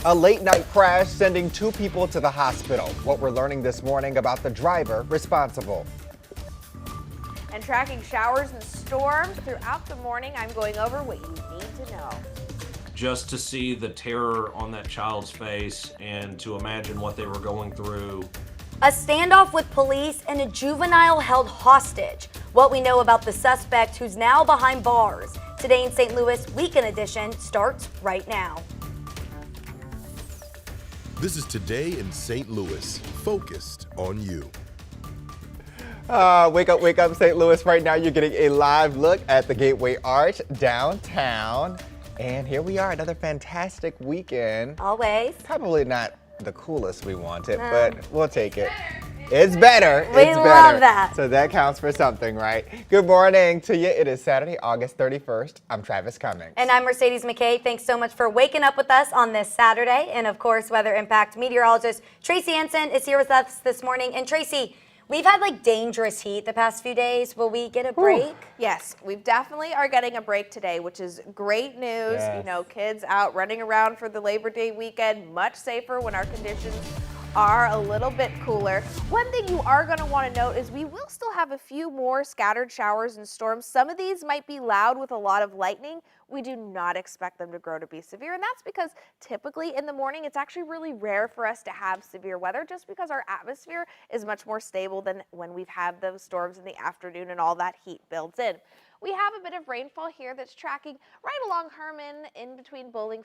A late night crash sending 2 people to the hospital. What we're learning this morning about the driver responsible. And tracking showers and storms throughout the morning, I'm going over what you need to know. Just to see the terror on that child's face and to imagine what they were going through. A standoff with police and a juvenile held hostage. What we know about the suspect who's now behind bars. Today in St. Louis, Weekend Edition starts right now. This is Today in St. Louis, focused on you. Wake up, St. Louis. Right now, you're getting a live look at the Gateway Arch downtown. And here we are, another fantastic weekend. Always. Probably not the coolest we wanted, but we'll take it. It's better. We It's love better. that. So that counts for something, right? Good morning to you. It is Saturday, August 31st. I'm Travis Cummings. And I'm Mercedes McKay. Thanks so much for waking up with us on this Saturday. And of course, Weather Impact meteorologist Tracy Hansen is here with us this morning. And Tracy, we've had like dangerous heat the past few days. Will we get a break? Yes, we definitely are getting a break today, which is great news. Yes. You know, kids out running around for the Labor Day weekend, much safer when our conditions are a little bit cooler. One thing you are going to want to note is we will still have a few more scattered showers and storms. Some of these might be loud with a lot of lightning. We do not expect them to grow to be severe, and that's because typically in the morning it's actually really rare for us to have severe weather just because our atmosphere is much more stable than when we've had those storms in the afternoon and all that heat builds in. We have a bit of rainfall here that's tracking right along Herman in between Bowling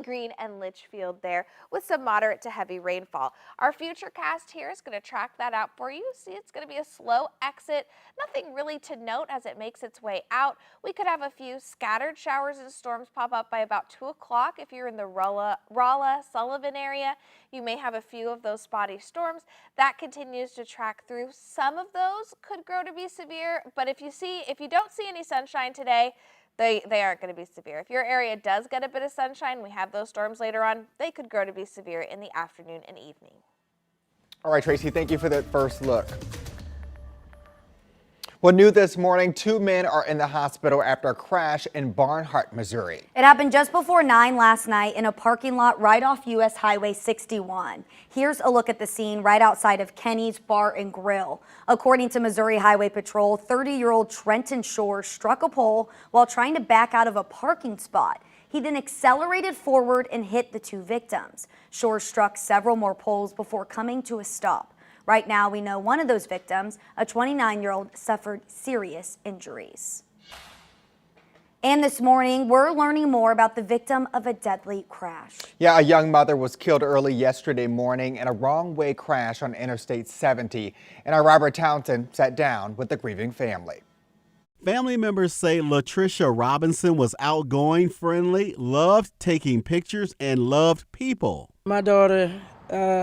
Green and Litchfield there with some moderate to heavy rainfall. Our future cast here is going to track that out for you. See, it's going to be a slow exit. Nothing really to note as it makes its way out. We could have a few scattered showers and storms pop up by about 2 o'clock if you're in the Rolla, Sullivan area. You may have a few of those spotty storms. That continues to track through. Some of those could grow to be severe, but if you don't see any sunshine today, they aren't going to be severe. If your area does get a bit of sunshine, we have those storms later on, they could grow to be severe in the afternoon and evening. All right, Tracy, thank you for that first look. Well, new this morning, 2 men are in the hospital after a crash in Barnhart, Missouri. It happened just before 9 last night in a parking lot right off U.S. Highway 61. Here's a look at the scene right outside of Kenny's Bar and Grill. According to Missouri Highway Patrol, 30-year-old Trenton Shore struck a pole while trying to back out of a parking spot. He then accelerated forward and hit the 2 victims. Shore struck several more poles before coming to a stop. Right now, we know one of those victims, a 29-year-old, suffered serious injuries. And this morning, we're learning more about the victim of a deadly crash. Yeah, a young mother was killed early yesterday morning in a wrong-way crash on Interstate 70. And our Robert Townsend sat down with the grieving family. Family members say Latricia Robinson was outgoing, friendly, loved taking pictures, and loved people. My daughter,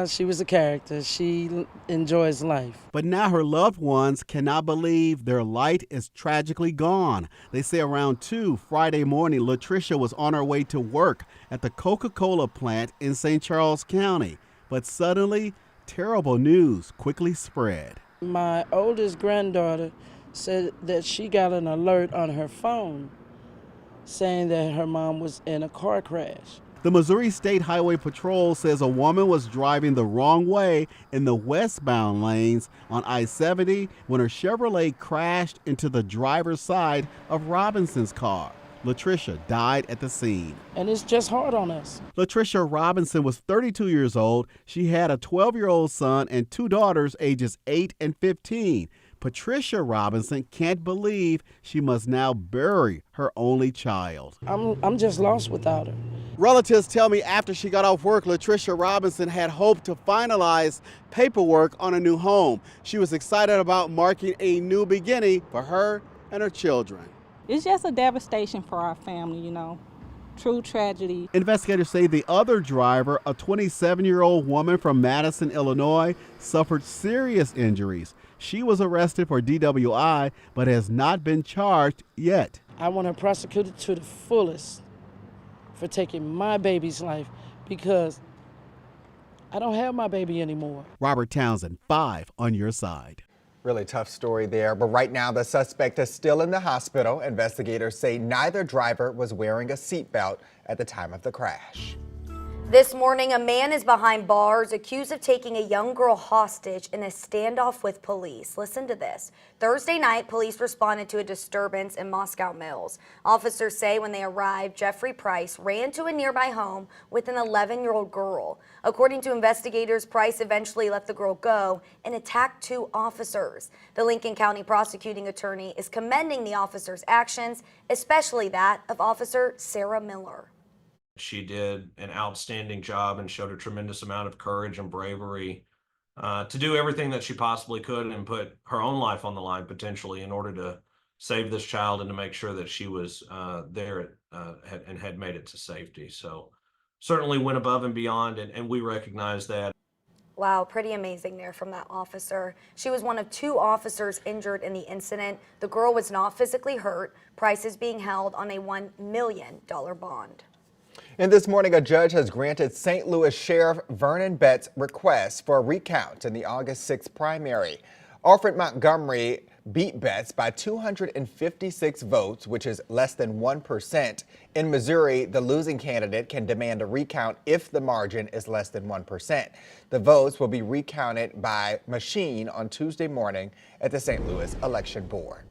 she was a character. She enjoys life. But now her loved ones cannot believe their light is tragically gone. They say around 2 Friday morning, Latricia was on her way to work at the Coca-Cola plant in St. Charles County. But suddenly, terrible news quickly spread. My oldest granddaughter said that she got an alert on her phone saying that her mom was in a car crash. The Missouri State Highway Patrol says a woman was driving the wrong way in the westbound lanes on I-70 when her Chevrolet crashed into the driver's side of Robinson's car. Latricia died at the scene. And it's just hard on us. Latricia Robinson was 32 years old. She had a 12-year-old son and 2 daughters ages 8 and 15. Patricia Robinson can't believe she must now bury her only child. I'm just lost without her. Relatives tell me after she got off work, Latricia Robinson had hoped to finalize paperwork on a new home. She was excited about marking a new beginning for her and her children. It's just a devastation for our family, you know. True tragedy. Investigators say the other driver, a 27-year-old woman from Madison, Illinois, suffered serious injuries. She was arrested for DWI, but has not been charged yet. I want her prosecuted to the fullest for taking my baby's life because I don't have my baby anymore. Robert Townsend, 5 on your side. Really tough story there, but right now the suspect is still in the hospital. Investigators say neither driver was wearing a seatbelt at the time of the crash. This morning, a man is behind bars accused of taking a young girl hostage in a standoff with police. Listen to this. Thursday night, police responded to a disturbance in Moscow Mills. Officers say when they arrived, Jeffrey Price ran to a nearby home with an 11-year-old girl. According to investigators, Price eventually let the girl go and attacked 2 officers. The Lincoln County prosecuting attorney is commending the officers' actions, especially that of Officer Sarah Miller. She did an outstanding job and showed a tremendous amount of courage and bravery to do everything that she possibly could and put her own life on the line potentially in order to save this child and to make sure that she was there and had made it to safety. So certainly went above and beyond, and we recognize that. Wow, pretty amazing there from that officer. She was one of 2 officers injured in the incident. The girl was not physically hurt. Price is being held on a $1 million bond. And this morning, a judge has granted St. Louis Sheriff Vernon Betts' request for a recount in the August 6th primary. Alfred Montgomery beat Betts by 256 votes, which is less than 1%. In Missouri, the losing candidate can demand a recount if the margin is less than 1%. The votes will be recounted by machine on Tuesday morning at the St. Louis Election Board.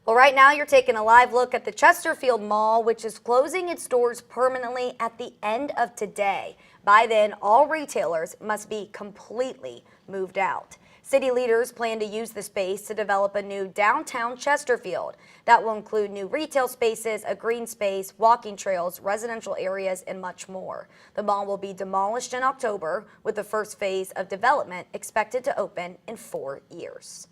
Well, right now you're taking a live look at the Chesterfield Mall, which is closing its doors permanently at the end of today. By then, all retailers must be completely moved out. City leaders plan to use the space to develop a new downtown Chesterfield that will include new retail spaces, a green space, walking trails, residential areas, and much more. The mall will be demolished in October, with the first phase of development expected to open in 4 years.